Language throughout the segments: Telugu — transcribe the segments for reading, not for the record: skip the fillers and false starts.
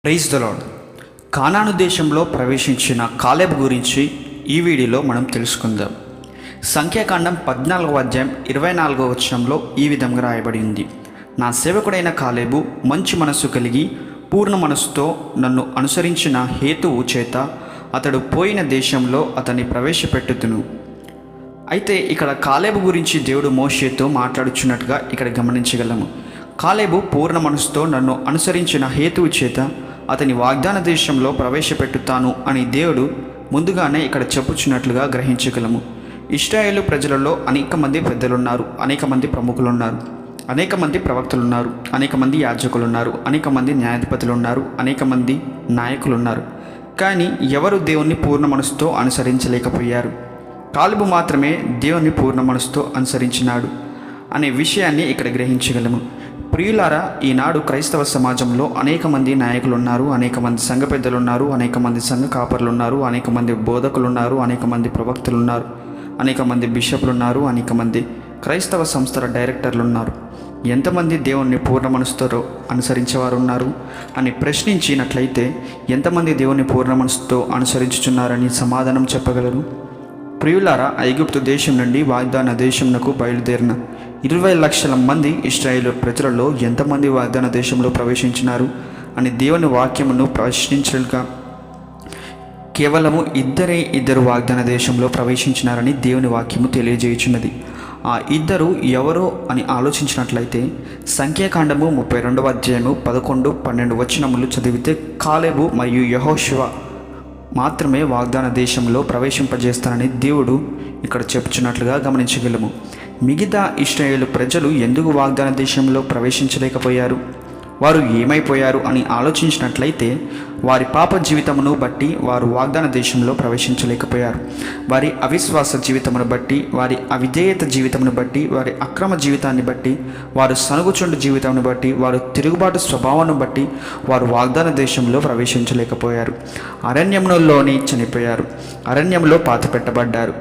Praise the lord. కానాను దేశంలో ప్రవేశించిన కాలేబు గురించి ఈ వీడియోలో మనం తెలుసుకుందాం. సంఖ్యాకాండం 14వ అధ్యాయం 24వ వచనంలో ఈ విధంగా రాయబడి ఉంది. నా సేవకుడైన కాలేబు మంచి మనస్సు కలిగి పూర్ణ మనస్సుతో నన్ను అనుసరించిన హేతువు చేత అతడు పోయిన దేశంలో అతన్ని ప్రవేశపెట్టుతును. అయితే ఇక్కడ కాలేబు గురించి దేవుడు మోషేతో మాట్లాడుచున్నట్టుగా ఇక్కడ గమనించగలము. కాలేబు పూర్ణ మనస్సుతో నన్ను అనుసరించిన హేతువు చేత అతని వాగ్దాన దేశంలో ప్రవేశపెట్టుతాను అని దేవుడు ముందుగానే ఇక్కడ చెప్పుచున్నట్లుగా గ్రహించగలము. ఇశ్రాయేలు ప్రజలలో అనేక మంది పెద్దలున్నారు, అనేక మంది ప్రముఖులున్నారు, అనేక మంది ప్రవక్తలున్నారు, అనేక మంది యాజకులున్నారు, అనేక మంది న్యాయాధిపతులున్నారు, అనేక మంది నాయకులున్నారు. కానీ ఎవరు దేవుణ్ణి పూర్ణ మనసుతో అనుసరించలేకపోయారు. కాలేబు మాత్రమే దేవుని పూర్ణ మనసుతో అనుసరించినాడు అనే విషయాన్ని ఇక్కడ గ్రహించగలము. ప్రియులారా, ఈనాడు క్రైస్తవ సమాజంలో అనేక మంది నాయకులు ఉన్నారు, అనేక మంది సంఘ పెద్దలు ఉన్నారు, అనేక మంది సంఘ కాపర్లు ఉన్నారు, అనేక మంది బోధకులు ఉన్నారు, అనేక మంది ప్రవక్తలు ఉన్నారు, అనేక మంది బిషప్లు ఉన్నారు, అనేక మంది క్రైస్తవ సంస్థల డైరెక్టర్లు ఉన్నారు. ఎంతమంది దేవుణ్ణి పూర్ణ మనసుతో అనుసరించేవారు ఉన్నారు అని ప్రశ్నించినట్లయితే ఎంతమంది దేవుని పూర్ణ మనసుతో అనుసరించుచున్నారని సమాధానం చెప్పగలరు? ప్రియులారా, ఐగుప్తు దేశం నుండి వాగ్దాన దేశంనకు బయలుదేరిన 20 లక్షల మంది ఇశ్రాయేలు ప్రజలలో ఎంతమంది వాగ్దాన దేశంలో ప్రవేశించినారు అని దేవుని వాక్యమును ప్రశ్నించగా కేవలము ఇద్దరు వాగ్దాన దేశంలో ప్రవేశించినారని దేవుని వాక్యము తెలియజేయుచున్నది. ఆ ఇద్దరు ఎవరో అని ఆలోచించినట్లయితే సంఖ్యాకాండము 32వ అధ్యాయము 11, 12 వచనములు చదివితే కాలేబు మరియు యెహోషువ మాత్రమే వాగ్దాన దేశంలో ప్రవేశింపజేస్తానని దేవుడు ఇక్కడ చెప్పుచున్నట్లుగా గమనించగలము. మిగతా ఇశ్రాయేలు ప్రజలు ఎందుకు వాగ్దాన దేశంలో ప్రవేశించలేకపోయారు, వారు ఏమైపోయారు అని ఆలోచించినట్లయితే వారి పాప జీవితమును బట్టి వారు వాగ్దాన దేశంలో ప్రవేశించలేకపోయారు. వారి అవిశ్వాస జీవితమును బట్టి, వారి అవిధేయత జీవితమును బట్టి, వారి అక్రమ జీవితాన్ని బట్టి, వారు సనుగుచుండు జీవితాన్ని బట్టి, వారు తిరుగుబాటు స్వభావాన్ని బట్టి వారు వాగ్దాన దేశంలో ప్రవేశించలేకపోయారు. అరణ్యములోనే చనిపోయారు, అరణ్యంలో పాతిపెట్టబడ్డారు.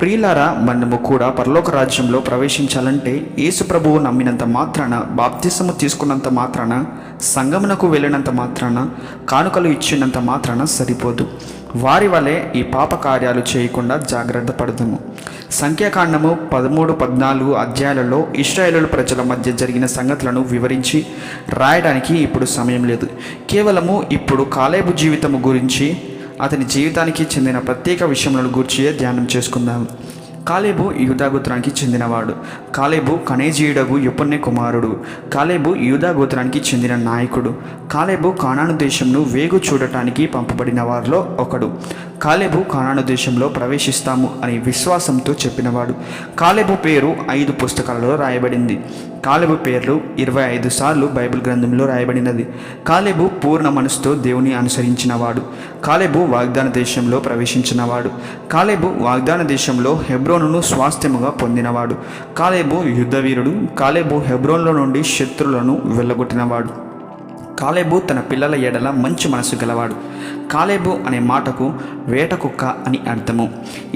ప్రియులారా, మనము కూడా పరలోక రాజ్యంలో ప్రవేశించాలంటే యేసు ప్రభువు నమ్మినంత మాత్రాన, బాప్తిసము తీసుకున్నంత మాత్రాన, సంగమునకు వెళ్ళినంత మాత్రాన, కానుకలు ఇచ్చినంత మాత్రాన సరిపోదు. వారి వలె ఈ పాప కార్యాలు చేయకుండా జాగ్రత్త పడదాము. సంఖ్యాకాండము 13, 14 అధ్యాయాలలో ఇశ్రాయేలు ప్రజల మధ్య జరిగిన సంగతులను వివరించి రాయడానికి ఇప్పుడు సమయం లేదు. కేవలము ఇప్పుడు కాలేబు జీవితము గురించి, అతని జీవితానికి చెందిన ప్రత్యేక విషయములను గూర్చి ధ్యానం చేసుకుందాం. కాలేబు యూదా గోత్రానికి చెందినవాడు. కాలేబు కనేజీయుడగు యెఫున్నె కుమారుడు. కాలేబు యూదా గోత్రానికి చెందిన నాయకుడు. కాలేబు కానాను దేశంను వేగు చూడటానికి పంపబడిన వారిలో ఒకడు. కాలేబు కానాను దేశంలో ప్రవేశిస్తాము అని విశ్వాసంతో చెప్పినవాడు. కాలేబు పేరు 5 పుస్తకాలలో రాయబడింది. కాలేబు పేర్లు 25 సార్లు బైబిల్ గ్రంథంలో రాయబడినది. కాలేబు పూర్ణ మనసుతో దేవుని అనుసరించినవాడు. కాలేబు వాగ్దాన దేశంలో ప్రవేశించినవాడు. కాలేబు వాగ్దాన దేశంలో హెబ్రోనును స్వాస్థ్యముగా పొందినవాడు. కాలేబు యుద్ధవీరుడు. కాలేబు హెబ్రోన్లో నుండి శత్రులను వెళ్ళగొట్టినవాడు. కాలేబు తన పిల్లల ఎడల మంచి మనసు గలవాడు. కాలేబు అనే మాటకు వేట కుక్క అని అర్థము.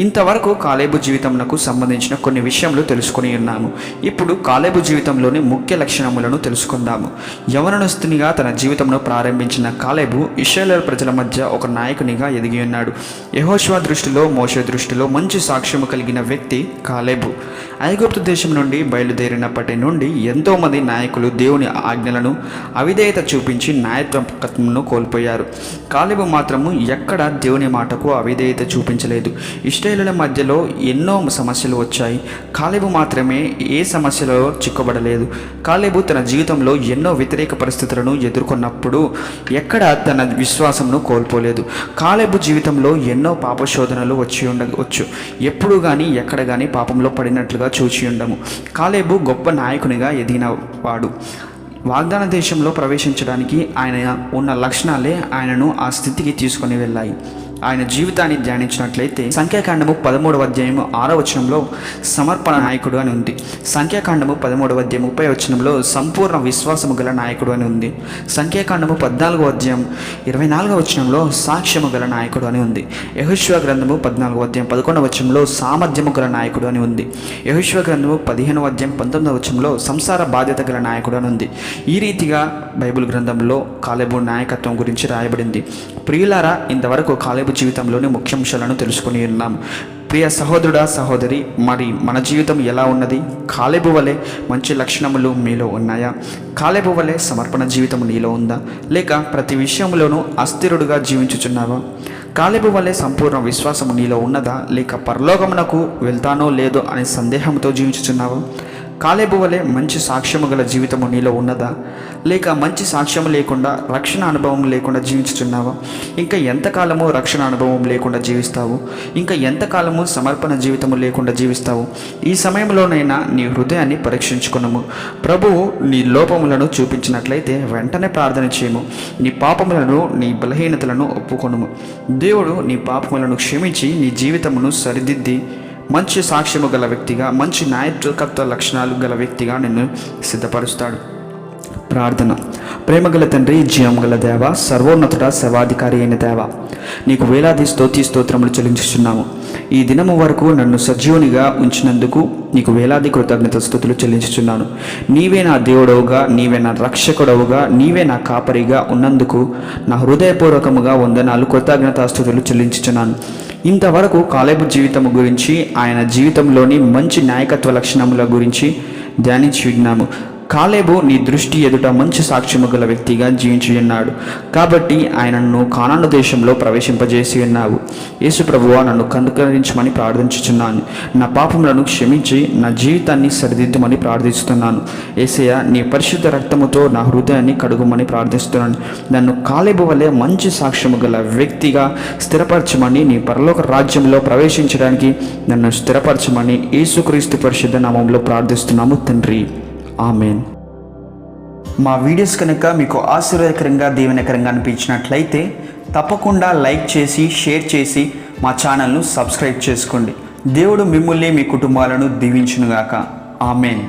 ఇంతవరకు కాలేబు జీవితమునకు సంబంధించిన కొన్ని విషయములు తెలుసుకొని ఉన్నాము. ఇప్పుడు కాలేబు జీవితంలోని ముఖ్య లక్షణములను తెలుసుకుందాము. యవనస్తునిగా తన జీవితంలో ప్రారంభించిన కాలేబు ఇశ్రాయేలు ప్రజల మధ్య ఒక నాయకునిగా ఎదిగి ఉన్నాడు. యెహోషువ దృష్టిలో, మోషే దృష్టిలో మంచి సాక్ష్యము కలిగిన వ్యక్తి కాలేబు. ఐగుప్తు దేశం నుండి బయలుదేరినప్పటి నుండి ఎంతోమంది నాయకులు దేవుని ఆజ్ఞలను అవిధేయత చూపించి నాయకత్వమును కోల్పోయారు. కాలేబు మాత్రము ఎక్కడ దేవుని మాటకు అవిధేయత చూపించలేదు. ఇశ్రాయేలుల మధ్యలో ఎన్నో సమస్యలు వచ్చాయి. కాలేబు మాత్రమే ఏ సమస్యలో చిక్కబడలేదు. కాలేబు తన జీవితంలో ఎన్నో వ్యతిరేక పరిస్థితులను ఎదుర్కొన్నప్పుడు ఎక్కడ తన విశ్వాసమును కోల్పోలేదు. కాలేబు జీవితంలో ఎన్నో పాపశోధనలు వచ్చి ఉండవచ్చు. ఎప్పుడు కానీ ఎక్కడ కానీ పాపంలో పడినట్లుగా చూచి ఉండము. కాలేబు గొప్ప నాయకునిగా ఎదిగినవాడు. వాగ్దాన దేశంలో ప్రవేశించడానికి ఆయన ఉన్న లక్షణాలే ఆయనను ఆ స్థితికి తీసుకొని వెళ్ళాయి. ఆయన జీవితాన్ని ధ్యానించినట్లయితే సంఖ్యాకాండము 13వ అధ్యాయము 6వ వచనంలో సమర్పణ నాయకుడు అని ఉంది. సంఖ్యాకాండము 13వ అధ్యాయం 30వ వచనంలో సంపూర్ణ విశ్వాసము గల నాయకుడు అని ఉంది. సంఖ్యాకాండము 14వ అధ్యాయం 24వ వచనంలో సాక్ష్యము గల నాయకుడు అని ఉంది. యెహోషువ గ్రంథము 14వ అధ్యాయం 11వ వచనంలో సామర్థ్యము గల నాయకుడు అని ఉంది. యెహోషువ గ్రంథము 15వ అధ్యాయం 19వ వచనంలో సంసార బాధ్యత గల నాయకుడు అని ఉంది. ఈ రీతిగా బైబిల్ గ్రంథంలో కాలేబు నాయకత్వం గురించి రాయబడింది. ప్రియులారా, ఇంతవరకు కాలేబు జీవితంలోని ముఖ్యాంశాలను తెలుసుకుని ఉన్నాం. ప్రియ సహోదరుడా, సహోదరి, మరి మన జీవితం ఎలా ఉన్నది? కాలేబు వలె మంచి లక్షణములు మీలో ఉన్నాయా? కాలేబు వలె సమర్పణ జీవితం నీలో ఉందా? లేక ప్రతి విషయంలోనూ అస్థిరుడుగా జీవించుచున్నావా? కాలేబు వలె సంపూర్ణ విశ్వాసము నీలో ఉన్నదా? లేక పరలోకమునకు వెళ్తానో లేదో అనే సందేహంతో జీవించుచున్నావా? కాలేబు వలె మంచి సాక్ష్యము గల జీవితము నీలో ఉన్నదా? లేక మంచి సాక్ష్యం లేకుండా, రక్షణ అనుభవం లేకుండా జీవించుచున్నావా? ఇంకా ఎంతకాలము రక్షణ అనుభవం లేకుండా జీవిస్తావు? ఇంకా ఎంతకాలము సమర్పణ జీవితము లేకుండా జీవిస్తావు? ఈ సమయంలోనైనా నీ హృదయాన్ని పరీక్షించుకున్నాము. ప్రభువు నీ లోపములను చూపించినట్లయితే వెంటనే ప్రార్థన చేయము. నీ పాపములను, నీ బలహీనతలను ఒప్పుకొనుము. దేవుడు నీ పాపములను క్షమించి నీ జీవితమును సరిదిద్ది మంచి సాక్ష్యము గల వ్యక్తిగా, మంచి నాయకత్వ లక్షణాలు గల వ్యక్తిగా నిన్ను సిద్ధపరుస్తాడు. ప్రార్థన. ప్రేమగల తండ్రి, జీవం గల దేవ, సర్వోన్నతుడ, సర్వాధికారి అయిన దేవ, నీకు వేలాది స్తోత్రములు చెల్లించుచున్నాము. ఈ దినము వరకు నన్ను సజీవునిగా ఉంచినందుకు నీకు వేలాది కృతజ్ఞత స్తుతులు చెల్లించుచున్నాను. నీవే నా దేవుడవుగా, నీవే నా రక్షకుడవుగా, నీవే నా కాపరిగా ఉన్నందుకు నా హృదయపూర్వకముగా వందనాలు, కృతజ్ఞత స్తుతులు చెల్లించుచున్నాను. ఇంతవరకు కాలేబు జీవితం గురించి, ఆయన జీవితంలోని మంచి నాయకత్వ లక్షణముల గురించి ధ్యానించి ఉన్నాము. కాలేబు నీ దృష్టి ఎదుట మంచి సాక్ష్యము గల వ్యక్తిగా జీవించి ఉన్నాడు. కాబట్టి ఆయనను కానాను దేశంలో ప్రవేశింపజేసి ఉన్నావు. యేసు ప్రభువా, నన్ను కనుకరించమని ప్రార్థించుచున్నాను. నా పాపములను క్షమించి నా జీవితాన్ని సరిదిద్దుమని ప్రార్థిస్తున్నాను. యేసయ్య, నీ పరిశుద్ధ రక్తముతో నా హృదయాన్ని కడుగుమని ప్రార్థిస్తున్నాను. నన్ను కాలేబు వలె మంచి సాక్ష్యము గల వ్యక్తిగా స్థిరపరచమని, నీ పరలోక రాజ్యంలో ప్రవేశించడానికి నన్ను స్థిరపరచమని యేసుక్రీస్తు పరిశుద్ధ నామములో ప్రార్థిస్తున్నాము తండ్రి. ఆమెన్. మా వీడియోస్ కనుక మీకు ఆశీర్వాదకరంగా, దీవెనకరంగా అనిపించినట్లయితే తప్పకుండా లైక్ చేసి, షేర్ చేసి మా ఛానల్ను సబ్స్క్రైబ్ చేసుకోండి. దేవుడు మిమ్మల్ని, మీ కుటుంబాలను దీవించునుగాక. ఆమెన్.